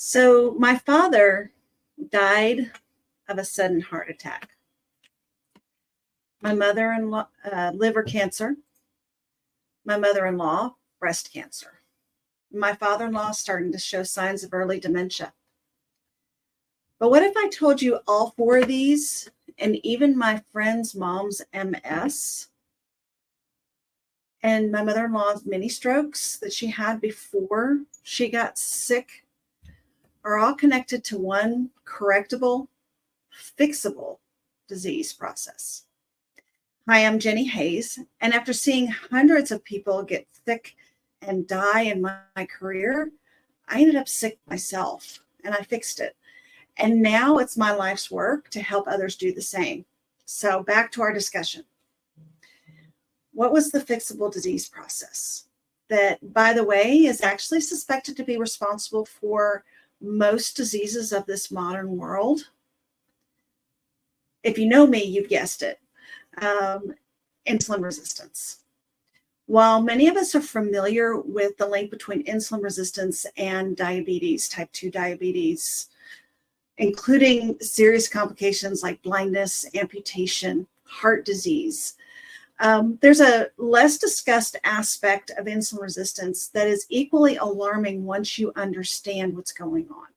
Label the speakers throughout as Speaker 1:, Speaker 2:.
Speaker 1: So my father died of a sudden heart attack. My mother-in-law, liver cancer. My mother-in-law, breast cancer. My father-in-law starting to show signs of early dementia. But what if I told you all four of these, and even my friend's mom's MS, and my mother-in-law's mini strokes that she had before she got sick, are all connected to one correctable, fixable disease process. Hi, I'm Jenny Hayes, and after seeing hundreds of people get sick and die in my career, I ended up sick myself, and I fixed it. And now it's my life's work to help others do the same. So back to our discussion. What was the fixable disease process? That, by the way, is actually suspected to be responsible for most diseases of this modern world. If you know me, you've guessed it. Insulin resistance. While many of us are familiar with the link between insulin resistance and diabetes, type 2 diabetes, including serious complications like blindness, amputation, heart disease, there's a less discussed aspect of insulin resistance that is equally alarming once you understand what's going on.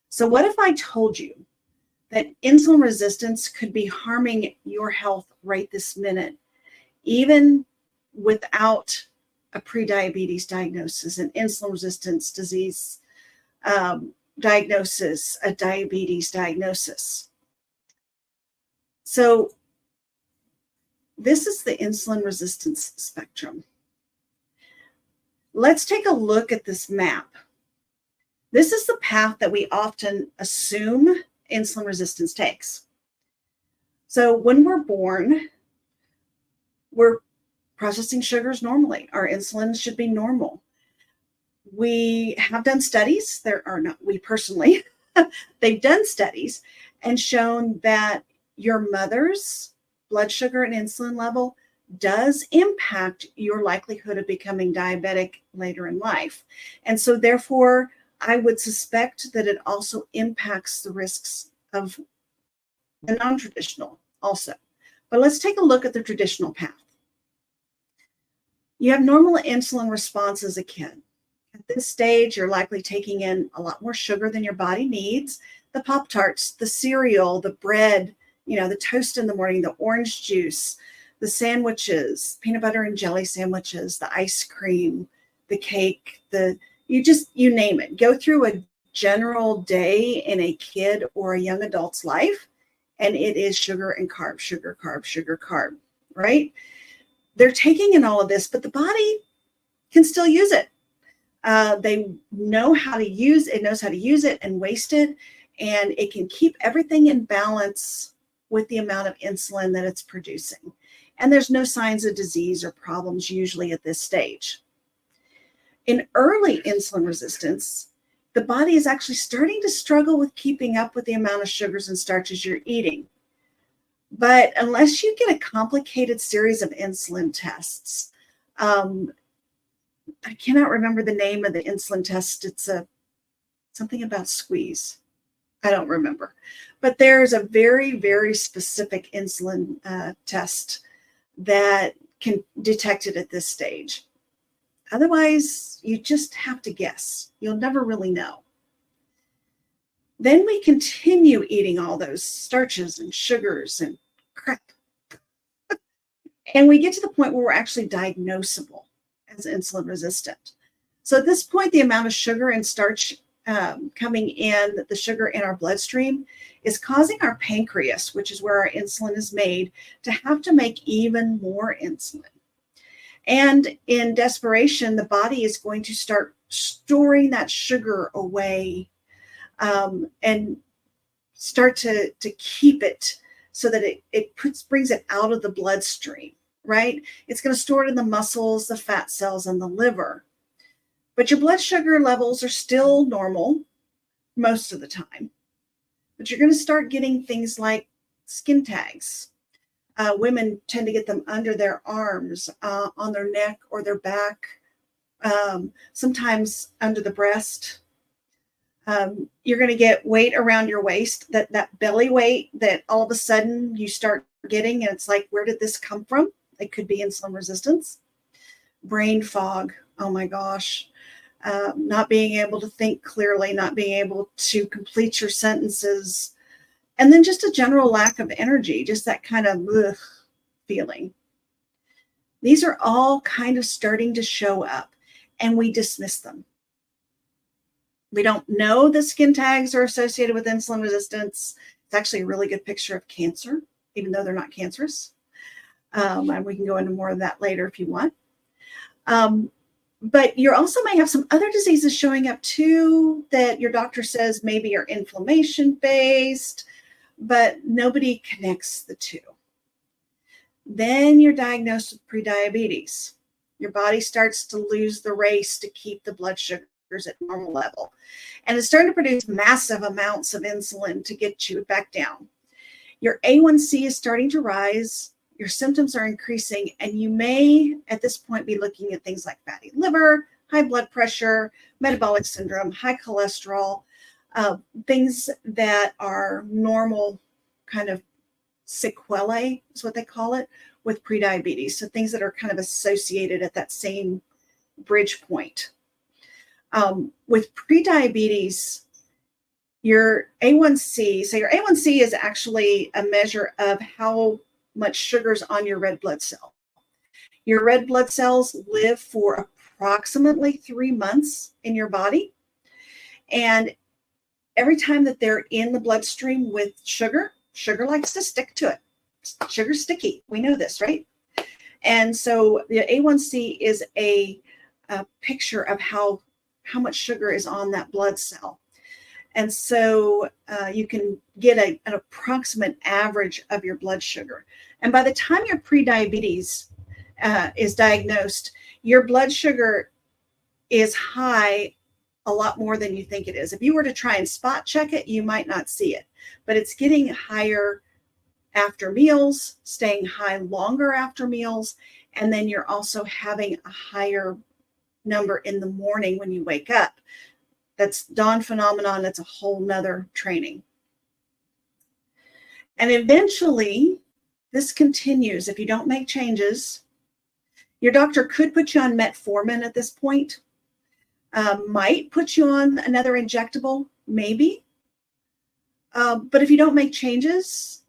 Speaker 1: So what if I told you that insulin resistance could be harming your health right this minute, even without a prediabetes diagnosis, an insulin resistance disease diagnosis, a diabetes diagnosis? So this is the insulin resistance spectrum. Let's take a look at this map. This is the path that we often assume insulin resistance takes. So when we're born, we're processing sugars normally. Our insulin should be normal. We have done studies, there are not we personally, they've done studies and shown that your mother's blood sugar and insulin level does impact your likelihood of becoming diabetic later in life. And so therefore, I would suspect that it also impacts the risks of the non-traditional also. But let's take a look at the traditional path. You have normal insulin response as a kid. At this stage, you're likely taking in a lot more sugar than your body needs. The Pop-Tarts, the cereal, the bread, the toast in the morning, the orange juice, the sandwiches, peanut butter and jelly sandwiches, the ice cream, the cake, you name it. Go through a general day in a kid or a young adult's life, and it is sugar and carb, sugar, carb, sugar, carb, right? They're taking in all of this, but the body can still use it. They know how to use it, knows how to use it and waste it, and it can keep everything in balance with the amount of insulin that it's producing. And there's no signs of disease or problems usually at this stage. In early insulin resistance, the body is actually starting to struggle with keeping up with the amount of sugars and starches you're eating. But unless you get a complicated series of insulin tests, I cannot remember the name of the insulin test. It's something about squeeze. I don't remember. But there's a very, very specific insulin test that can detect it at this stage. Otherwise, you just have to guess. You'll never really know. Then we continue eating all those starches and sugars and crap. And we get to the point where we're actually diagnosable as insulin resistant. So at this point, the amount of sugar and starch coming in, the sugar in our bloodstream, is causing our pancreas, which is where our insulin is made, to have to make even more insulin. And in desperation, the body is going to start storing that sugar away and start to keep it so that it brings it out of the bloodstream, right? It's going to store it in the muscles, the fat cells, and the liver. But your blood sugar levels are still normal most of the time. But you're going to start getting things like skin tags. Women tend to get them under their arms, on their neck or their back, sometimes under the breast. You're going to get weight around your waist, that belly weight that all of a sudden you start getting, and it's like, where did this come from? It could be insulin resistance. Brain fog. Oh my gosh. Not being able to think clearly, not being able to complete your sentences, and then just a general lack of energy, just that kind of ugh feeling. These are all kind of starting to show up, and we dismiss them. We don't know the skin tags are associated with insulin resistance. It's actually a really good picture of cancer, even though they're not cancerous. And we can go into more of that later if you want. But you also may have some other diseases showing up too that your doctor says maybe are inflammation based, but nobody connects the two. Then you're diagnosed with prediabetes. Your body starts to lose the race to keep the blood sugars at normal level. And it's starting to produce massive amounts of insulin to get you back down. Your A1C is starting to rise. Your symptoms are increasing, and you may at this point be looking at things like fatty liver, high blood pressure, metabolic syndrome, high cholesterol, things that are normal kind of sequelae is what they call it with prediabetes. So things that are kind of associated at that same bridge point. With prediabetes, your A1C, so your A1C is actually a measure of how much sugar's on your red blood cell. Your red blood cells live for approximately 3 months in your body. And every time that they're in the bloodstream with sugar likes to stick to it. Sugar's sticky. We know this, right? And so the A1C is a picture of how much sugar is on that blood cell. And so you can get an approximate average of your blood sugar. And by the time your prediabetes is diagnosed, your blood sugar is high a lot more than you think it is. If you were to try and spot check it, you might not see it, but it's getting higher after meals, staying high longer after meals, and then you're also having a higher number in the morning when you wake up. That's dawn phenomenon. That's a whole nother training. And eventually, this continues. If you don't make changes, your doctor could put you on metformin at this point, might put you on another injectable, maybe. But if you don't make changes,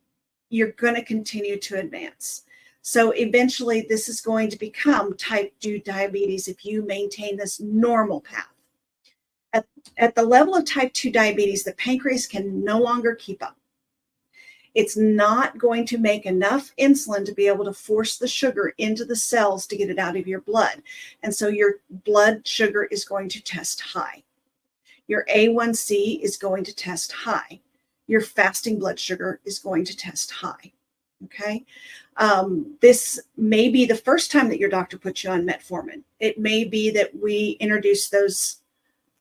Speaker 1: you're going to continue to advance. So eventually, this is going to become type 2 diabetes if you maintain this normal path. At the level of type 2 diabetes, the pancreas can no longer keep up. It's not going to make enough insulin to be able to force the sugar into the cells to get it out of your blood. And so your blood sugar is going to test high. Your A1C is going to test high. Your fasting blood sugar is going to test high. Okay. This may be the first time that your doctor puts you on metformin. It may be that we introduce those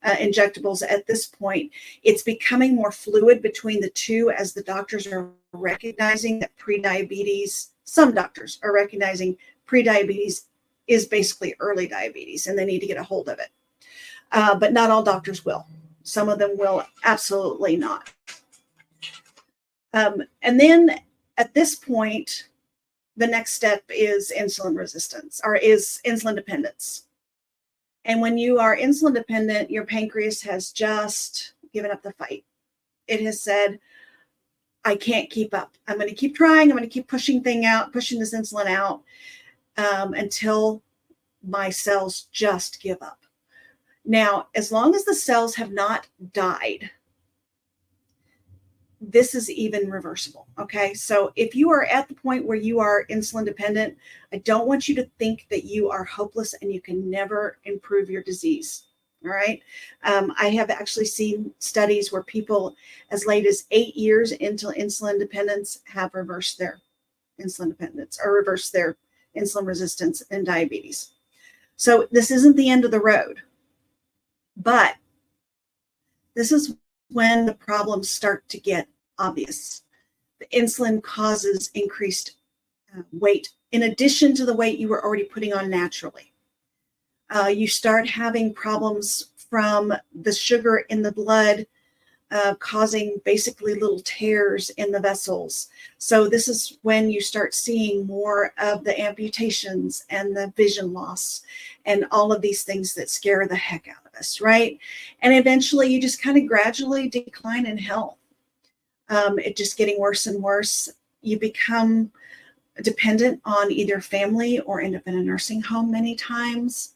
Speaker 1: injectables at this point. It's becoming more fluid between the two as the doctors are recognizing that prediabetes, some doctors are recognizing prediabetes is basically early diabetes and they need to get a hold of it. But not all doctors will. Some of them will absolutely not. And then at this point, the next step is insulin resistance or is insulin dependence. And when you are insulin dependent, your pancreas has just given up the fight. It has said, I can't keep up. I'm going to keep trying. I'm going to keep pushing this insulin out until my cells just give up. Now, as long as the cells have not died, this is even reversible. Okay. So if you are at the point where you are insulin dependent, I don't want you to think that you are hopeless and you can never improve your disease. All right. I have actually seen studies where people as late as 8 years into insulin dependence have reversed their insulin dependence or reversed their insulin resistance and diabetes. So this isn't the end of the road, but this is when the problems start to get obvious. The insulin causes increased weight in addition to the weight you were already putting on naturally. You start having problems from the sugar in the blood causing basically little tears in the vessels. So this is when you start seeing more of the amputations and the vision loss and all of these things that scare the heck out of us, right? And eventually you just kind of gradually decline in health. It just getting worse and worse. You become dependent on either family or end up in a nursing home many times.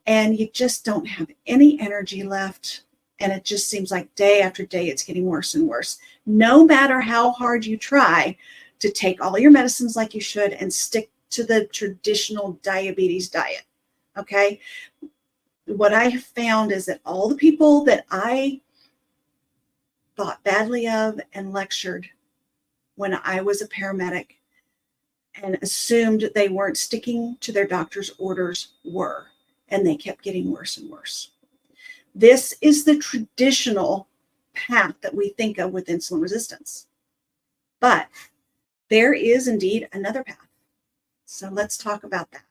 Speaker 1: And you just don't have any energy left. And it just seems like day after day, it's getting worse and worse. No matter how hard you try to take all your medicines like you should and stick to the traditional diabetes diet. Okay. What I have found is that all the people that I thought badly of and lectured when I was a paramedic and assumed they weren't sticking to their doctor's orders were, and they kept getting worse and worse. This is the traditional path that we think of with insulin resistance. But there is indeed another path. So let's talk about that.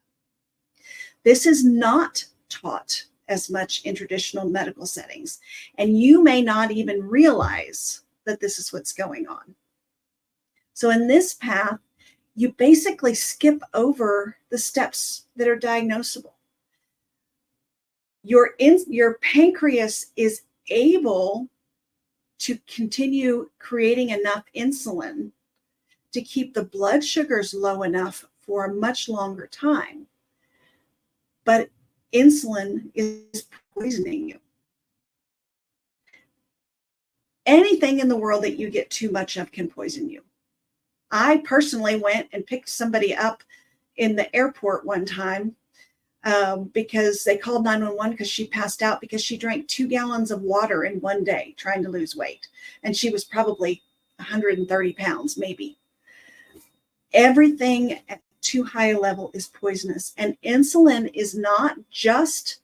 Speaker 1: This is not taught as much in traditional medical settings, and you may not even realize that this is what's going on. So in this path, you basically skip over the steps that are diagnosable. Your pancreas is able to continue creating enough insulin to keep the blood sugars low enough for a much longer time. But insulin is poisoning you. Anything in the world that you get too much of can poison you. I personally went and picked somebody up in the airport one time because they called 911 because she passed out because she drank 2 gallons of water in one day trying to lose weight. And she was probably 130 pounds, maybe. Everything at too high a level is poisonous. And insulin is not just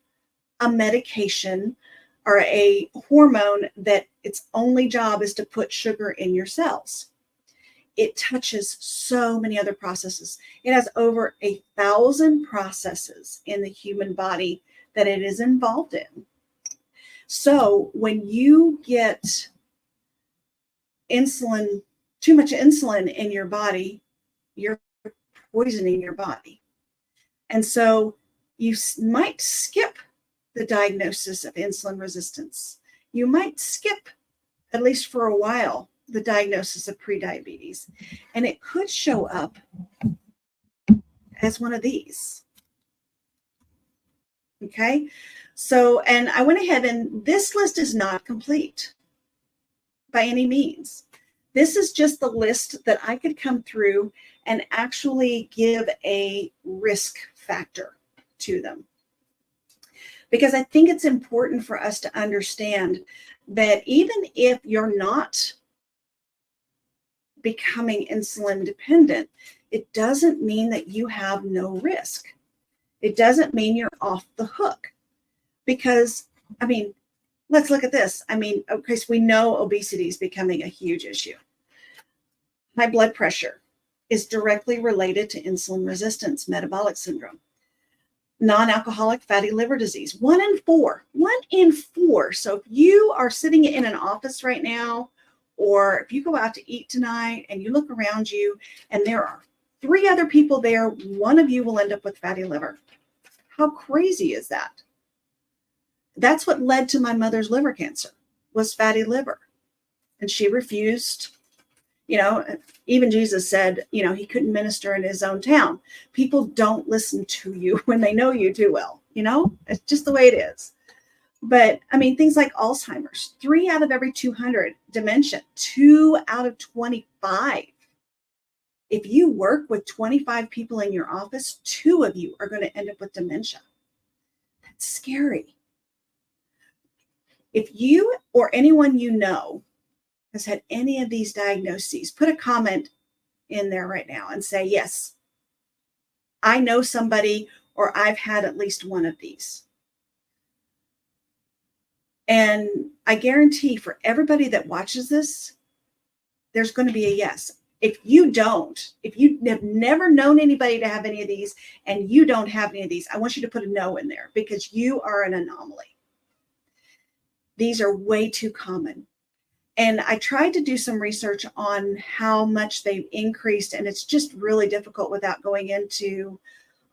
Speaker 1: a medication or a hormone that its only job is to put sugar in your cells. It touches so many other processes. It has over 1,000 processes in the human body that it is involved in. So when you get insulin, too much insulin in your body, you're poisoning your body. And so you might skip the diagnosis of insulin resistance. You might skip, at least for a while, the diagnosis of prediabetes. And it could show up as one of these. Okay. So, and I went ahead and this list is not complete by any means. This is just the list that I could come through and actually give a risk factor to them. Because I think it's important for us to understand that even if you're not becoming insulin dependent, it doesn't mean that you have no risk. It doesn't mean you're off the hook. Because, I mean, let's look at this. I mean, okay, so we know obesity is becoming a huge issue. High blood pressure is directly related to insulin resistance, metabolic syndrome. Non-alcoholic fatty liver disease, 1 in 4. 1 in 4. So if you are sitting in an office right now, or if you go out to eat tonight and you look around you and there are 3 other people there, 1 of you will end up with fatty liver. How crazy is that? That's what led to my mother's liver cancer, was fatty liver. And she refused. You know, even Jesus said, you know, he couldn't minister in his own town. People don't listen to you when they know you too well. You know, it's just the way it is. But I mean, things like Alzheimer's, 3 out of every 200, dementia, 2 out of 25. If you work with 25 people in your office, 2 of you are going to end up with dementia. That's scary. If you or anyone you know has had any of these diagnoses, put a comment in there right now and say, yes, I know somebody, or I've had at least one of these. And I guarantee for everybody that watches this, there's going to be a yes. If you don't, if you have never known anybody to have any of these and you don't have any of these, I want you to put a no in there because you are an anomaly. These are way too common. And I tried to do some research on how much they've increased, and it's just really difficult without going into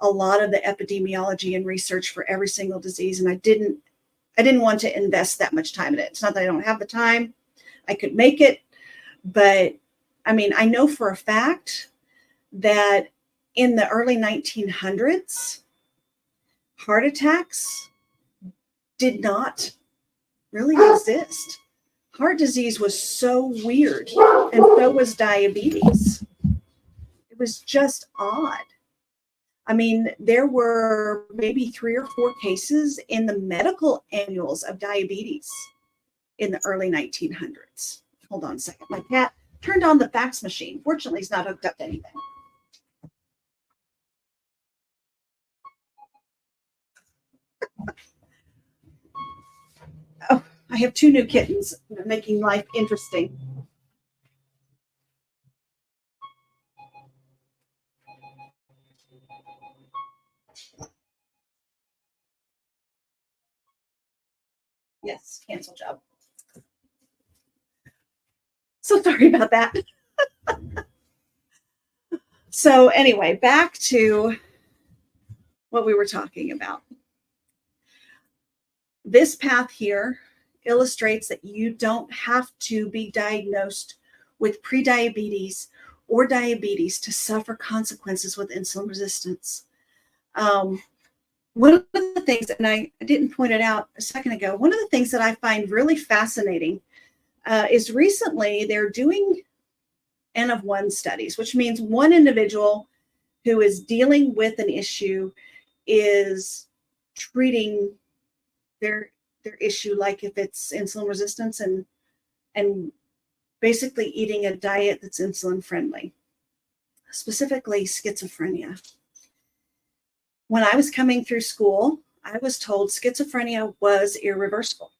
Speaker 1: a lot of the epidemiology and research for every single disease. And I didn't want to invest that much time in it. It's not that I don't have the time. I could make it, but I mean, I know for a fact that in the early 1900s, heart attacks did not really exist. Heart disease was so weird, and so was diabetes. It was just odd. I mean, there were maybe 3 or 4 cases in the medical annuals of diabetes in the early 1900s. Hold on a second. My cat turned on the fax machine. Fortunately, it's not hooked up to anything. Oh, I have 2 new kittens, making life interesting. Yes, cancel job. So sorry about that. So anyway, back to what we were talking about. This path here illustrates that you don't have to be diagnosed with prediabetes or diabetes to suffer consequences with insulin resistance. One of the things, and I didn't point it out a second ago, one of the things that I find really fascinating is recently they're doing N of 1 studies, which means one individual who is dealing with an issue is treating their issue, like if it's insulin resistance, and basically eating a diet that's insulin friendly, specifically schizophrenia. When I was coming through school, I was told schizophrenia was irreversible.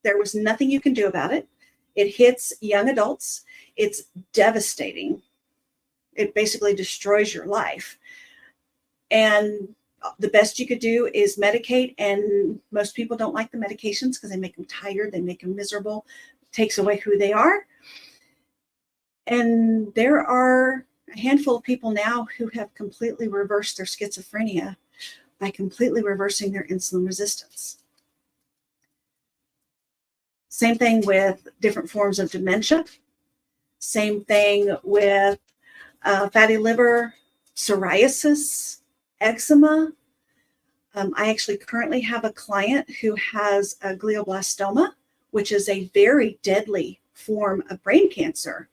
Speaker 1: There was nothing you can do about it. It hits young adults. It's devastating. It basically destroys your life. And the best you could do is medicate. And most people don't like the medications because they make them tired. They make them miserable. It takes away who they are. And there are a handful of people now who have completely reversed their schizophrenia by completely reversing their insulin resistance. Same thing with different forms of dementia. Same thing with fatty liver, psoriasis, eczema. I actually currently have a client who has a glioblastoma, which is a very deadly form of brain cancer.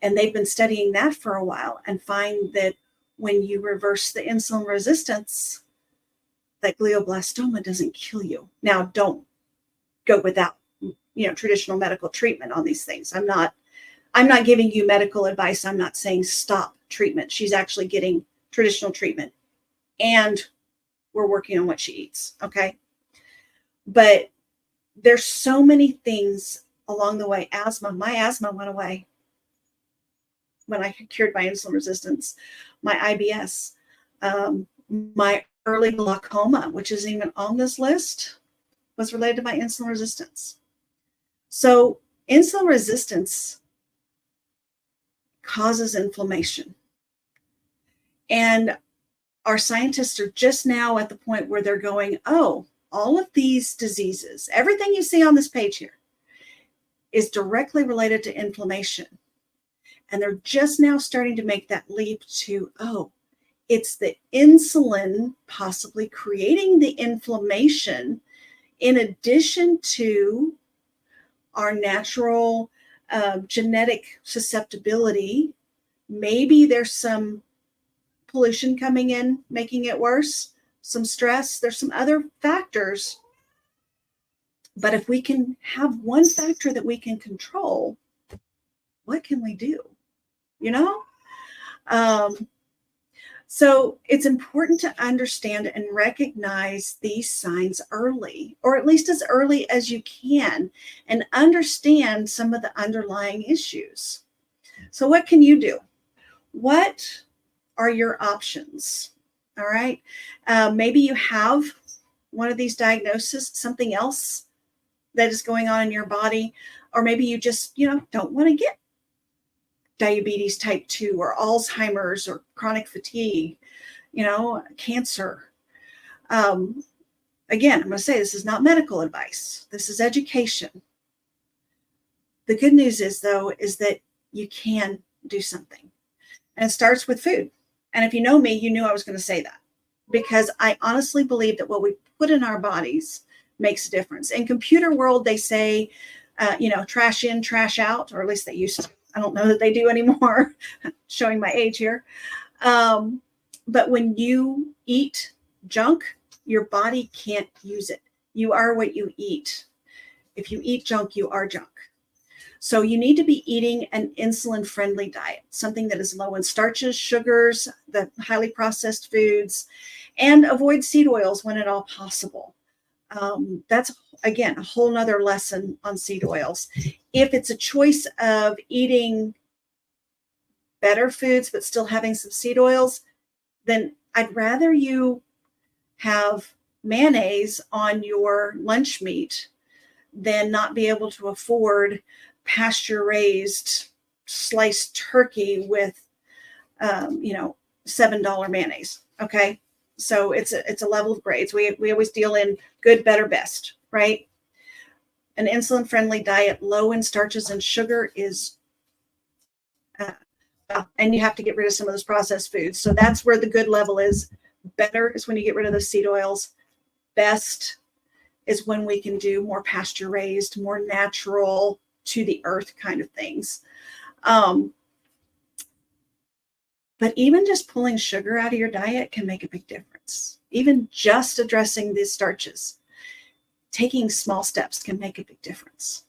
Speaker 1: And they've been studying that for a while and find that when you reverse the insulin resistance, that glioblastoma doesn't kill you. Now, don't go without, traditional medical treatment on these things. I'm not giving you medical advice. I'm not saying stop treatment. She's actually getting traditional treatment, and we're working on what she eats. Okay. But there's so many things along the way. My asthma went away when I cured my insulin resistance. My IBS, my early glaucoma, which isn't even on this list, was related to my insulin resistance. So insulin resistance causes inflammation. And our scientists are just now at the point where they're going, oh, all of these diseases, everything you see on this page here is directly related to inflammation. And they're just now starting to make that leap to, oh, it's the insulin possibly creating the inflammation in addition to our natural genetic susceptibility. Maybe there's some pollution coming in, making it worse, some stress. There's some other factors. But if we can have one factor that we can control, what can we do? So it's important to understand and recognize these signs early, or at least as early as you can, and understand some of the underlying issues. So what can you do? What are your options? All right. Maybe you have one of these diagnoses, something else that is going on in your body. Or maybe you just, don't want to get diabetes type 2 or Alzheimer's or chronic fatigue, cancer. Again, I'm going to say this is not medical advice. This is education. The good news is, though, is that you can do something. And it starts with food. And if you know me, you knew I was going to say that, because I honestly believe that what we put in our bodies makes a difference. In computer world, they say, trash in, trash out, or at least they used to. I don't know that they do anymore, showing my age here. But when you eat junk, your body can't use it. You are what you eat. If you eat junk, you are junk. So you need to be eating an insulin-friendly diet, something that is low in starches, sugars, the highly processed foods, and avoid seed oils when at all possible. That's, again, a whole nother lesson on seed oils. If it's a choice of eating better foods but still having some seed oils, then I'd rather you have mayonnaise on your lunch meat than not be able to afford pasture-raised sliced turkey with, $7 mayonnaise. Okay. So it's a level of grades. We always deal in good, better, best, right? An insulin-friendly diet, low in starches and sugar is, and you have to get rid of some of those processed foods. So that's where the good level is. Better is when you get rid of those seed oils. Best is when we can do more pasture-raised, more natural, to the earth kind of things. But even just pulling sugar out of your diet can make a big difference. Even just addressing the starches, taking small steps can make a big difference.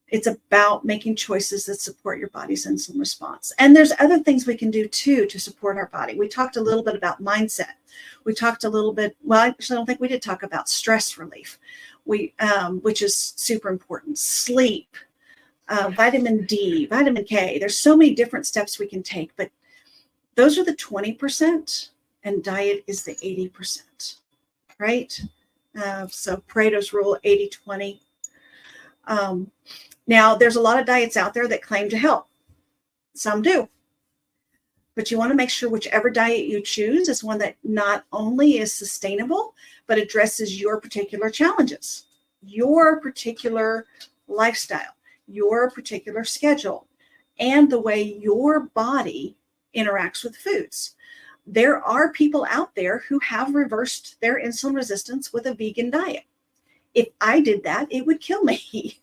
Speaker 1: It's about making choices that support your body's insulin response. And there's other things we can do too to support our body. We talked a little bit about mindset. We talked a little bit, well, actually, I don't think we did talk about stress relief, which is super important. Sleep, vitamin D, vitamin K. There's so many different steps we can take, but those are the 20%, and diet is the 80%, right? So Pareto's rule, 80-20. Now, there's a lot of diets out there that claim to help. Some do. But you want to make sure whichever diet you choose is one that not only is sustainable, but addresses your particular challenges, your particular lifestyle, your particular schedule, and the way your body interacts with foods. There are people out there who have reversed their insulin resistance with a vegan diet. If I did that, it would kill me.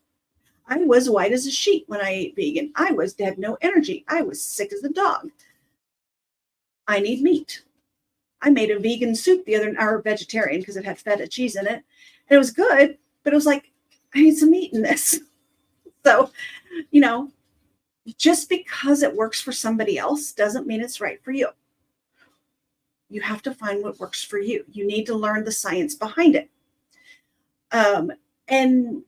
Speaker 1: I was white as a sheet when I ate vegan. I had no energy. I was sick as a dog. I need meat. I made a vegan soup or vegetarian, because it had feta cheese in it. And it was good, but it was like, I need some meat in this. So, just because it works for somebody else doesn't mean it's right for you. You have to find what works for you. You need to learn the science behind it. And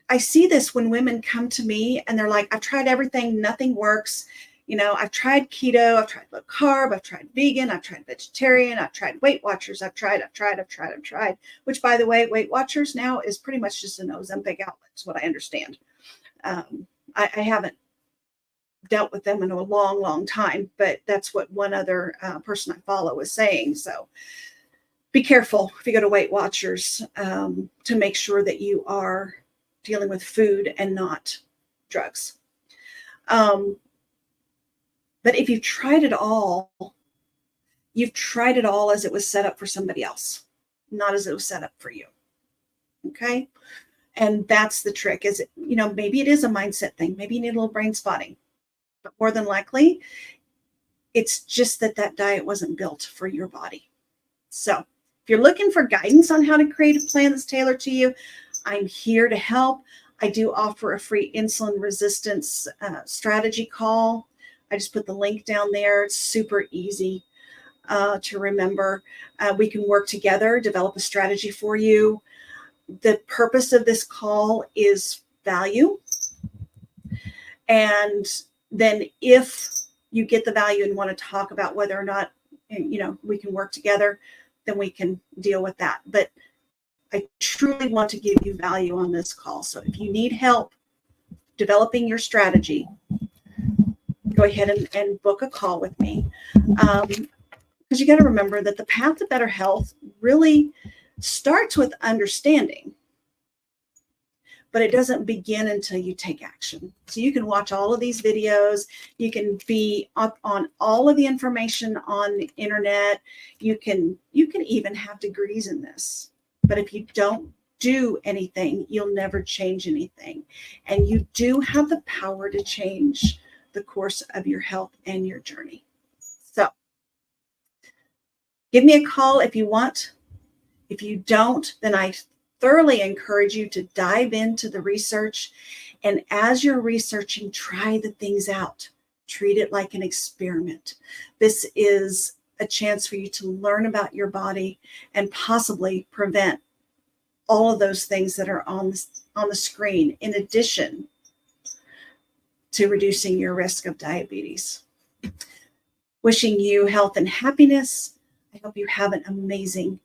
Speaker 1: I see this when women come to me and they're like, I've tried everything, nothing works. I've tried keto, I've tried low carb, I've tried vegan, I've tried vegetarian, I've tried Weight Watchers, I've tried, which, by the way, Weight Watchers now is pretty much just an Ozempic outlet, is what I understand. I haven't dealt with them in a long, long time, but that's what one other person I follow was saying. So be careful if you go to Weight Watchers to make sure that you are dealing with food and not drugs. But if you've tried it all, you've tried it all as it was set up for somebody else, not as it was set up for you. Okay. And that's the trick, is, maybe it is a mindset thing. Maybe you need a little brain spotting, but more than likely it's just that diet wasn't built for your body. So if you're looking for guidance on how to create a plan that's tailored to you, I'm here to help. I do offer a free insulin resistance strategy call. I just put the link down there. It's super easy to remember. We can work together, develop a strategy for you. The purpose of this call is value. And then if you get the value and want to talk about whether or not, we can work together, then we can deal with that. But I truly want to give you value on this call. So if you need help developing your strategy, go ahead and book a call with me. Because you got to remember that the path to better health really starts with understanding, but it doesn't begin until you take action. So you can watch all of these videos. You can be up on all of the information on the internet. You can even have degrees in this. But if you don't do anything, you'll never change anything. And you do have the power to change the course of your health and your journey. So give me a call if you want. If you don't, then I thoroughly encourage you to dive into the research. And as you're researching, try the things out. Treat it like an experiment. This is a chance for you to learn about your body and possibly prevent all of those things that are on the screen, in addition to reducing your risk of diabetes. Wishing you health and happiness. I hope you have an amazing